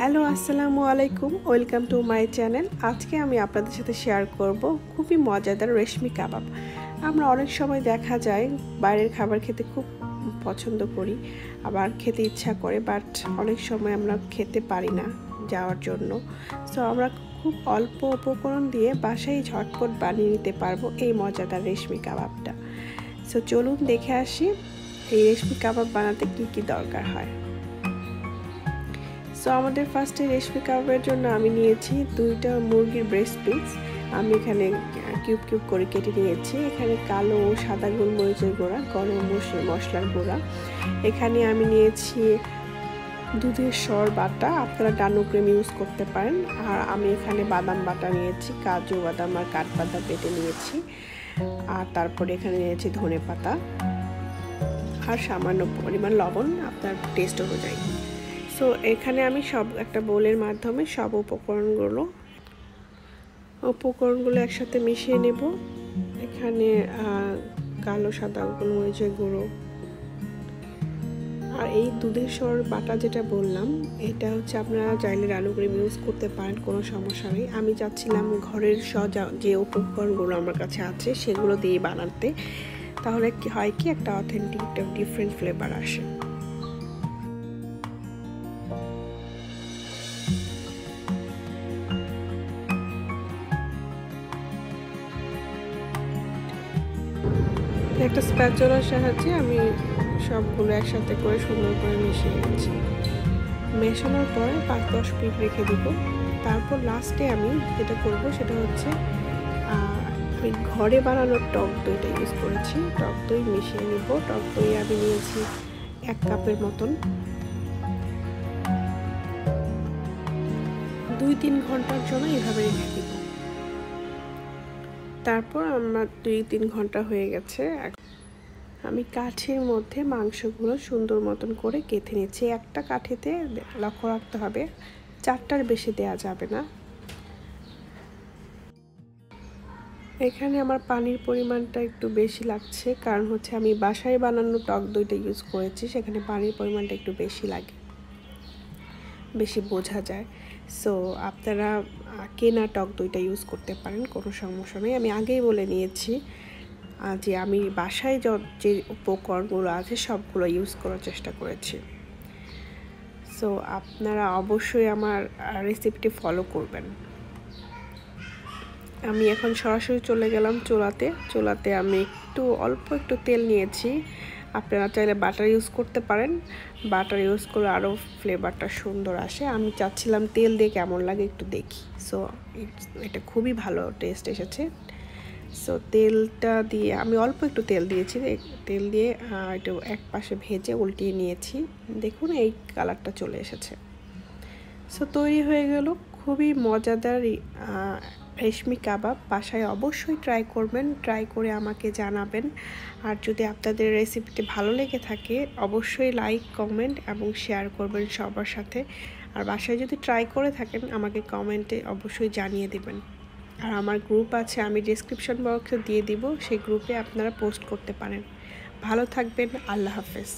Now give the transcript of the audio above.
Hello আসসালামু আলাইকুম, welcome to my channel. আজকে আমি আপনাদের সাথে শেয়ার করব খুবই মজাদার রেশমি কাবাব। আমরা অনেক সময় দেখা যায় বাইরের খাবার খেতে খুব পছন্দ করি, আবার খেতে ইচ্ছা করে, বাট অনেক সময় আমরা খেতে পারি না যাওয়ার জন্য। সো আমরা খুব অল্প উপকরণ দিয়ে বাসায় ঝটপট বানিয়ে নিতে পারবো এই মজাদার রেশমি কাবাবটা। সো চলুন দেখে আসি এই রেশমি কাবাব বানাতে কি কি দরকার হয়। সো আমাদের ফার্স্টে রেশমি কাবাবের জন্য আমি নিয়েছি 2টা মুরগির ব্রেস্ট পিস। আমি এখানে কিউব কিউব করে কেটে নিয়েছি। এখানে কালো ও সাদা গোলমরিচের গুঁড়া, গরম মশলার গুঁড়া। এখানে আমি নিয়েছি দুধের সর বাটা, আপনারা ডানো ক্রিম ইউজ করতে পারেন। আর আমি এখানে বাদাম বাটা নিয়েছি, কাজু বাদাম আর কাঠবাদাম বেটে নিয়েছি। আর তারপরে এখানে নিয়েছি ধনে পাতা আর সামান্য পরিমাণ লবণ আপনার টেস্ট অনুযায়ী। সো এখানে আমি সব একটা বোলের মাধ্যমে সব উপকরণগুলো একসাথে মিশিয়ে নেব। এখানে কালো সাদা গোলমরিচের গুঁড়ো আর এই দুধের সর বাটা যেটা বললাম, এটা হচ্ছে আপনারা চাইলে ডানো ক্রিম ইউজ করতে পারেন, কোনো সমস্যা নেই। আমি চাচ্ছিলাম ঘরের যে উপকরণগুলো আমার কাছে আছে সেগুলো দিয়ে বানাতে, তাহলে কি হয় কি একটা অথেন্টিক একটা ডিফারেন্ট ফ্লেভার আসে। একটা স্প্যাচুলার সাহায্যে আমি সবগুলো একসাথে করে সুন্দর করে মিশিয়ে নিচ্ছি। মেশানোর পর 5-10 মিনিট রেখে দিব। তারপর লাস্টে আমি যেটা করব সেটা হচ্ছে আমি ঘরে বানানোর টক দইটা ইউজ করেছি। টক দই মিশিয়ে নিব। টক দই আমি নিয়েছি 1 কাপের মতন। 2-3 ঘন্টার জন্য এভাবে রেখে দিব। তারপর আমার 2-3 ঘন্টা হয়ে গেছে। আমি কাঠির মধ্যে মাংসগুলো সুন্দর মতন করে কেটে নিচ্ছি। একটা কাঠিতে লক্ষ্য রাখতে হবে 4টার বেশি দেওয়া যাবে না। এখানে আমার পানির পরিমাণটা একটু বেশি লাগছে, কারণ হচ্ছে আমি বাসায় বানানো টক দইটা ইউজ করেছি, সেখানে পানির পরিমাণটা একটু বেশি লাগে, বেশি বোঝা যায়। সো আপনারা কেনা টক দইটা ইউজ করতে পারেন, কোনো সমস্যা নেই। আমি আগেই বলে নিয়েছি যে আমি বাসায় যে উপকরণগুলো আছে সবগুলো ইউজ করার চেষ্টা করেছি। সো আপনারা অবশ্যই আমার রেসিপিটি ফলো করবেন। আমি এখন সরাসরি চলে গেলাম চুলাতে আমি অল্প একটু তেল নিয়েছি। আপনারা চাইলে বাটার ইউজ করতে পারেন, বাটার ইউজ করলে আরও ফ্লেভারটা সুন্দর আসে। আমি চাচ্ছিলাম তেল দিয়ে কেমন লাগে একটু দেখি। সো এটা খুবই ভালো টেস্ট এসেছে। সো তেলটা দিয়ে আমি অল্প একটু তেল দিয়েছি। তেল দিয়ে একটু এক পাশে ভেজে উল্টিয়ে নিয়েছি। দেখুন এই কালারটা চলে এসেছে। সো তৈরি হয়ে গেল খুবই মজাদার রেশমি কাবাব। বাসায় অবশ্যই ট্রাই করবেন, ট্রাই করে আমাকে জানাবেন। আর যদি আপনাদের রেসিপিটি ভালো লেগে থাকে অবশ্যই লাইক, কমেন্ট এবং শেয়ার করবেন সবার সাথে। আর বাসায় যদি ট্রাই করে থাকেন আমাকে কমেন্টে অবশ্যই জানিয়ে দেবেন। আর আমার গ্রুপ আছে, আমি ডেসক্রিপশন বক্সে দিয়ে দিব, সেই গ্রুপে আপনারা পোস্ট করতে পারেন। ভালো থাকবেন, আল্লাহ হাফেজ।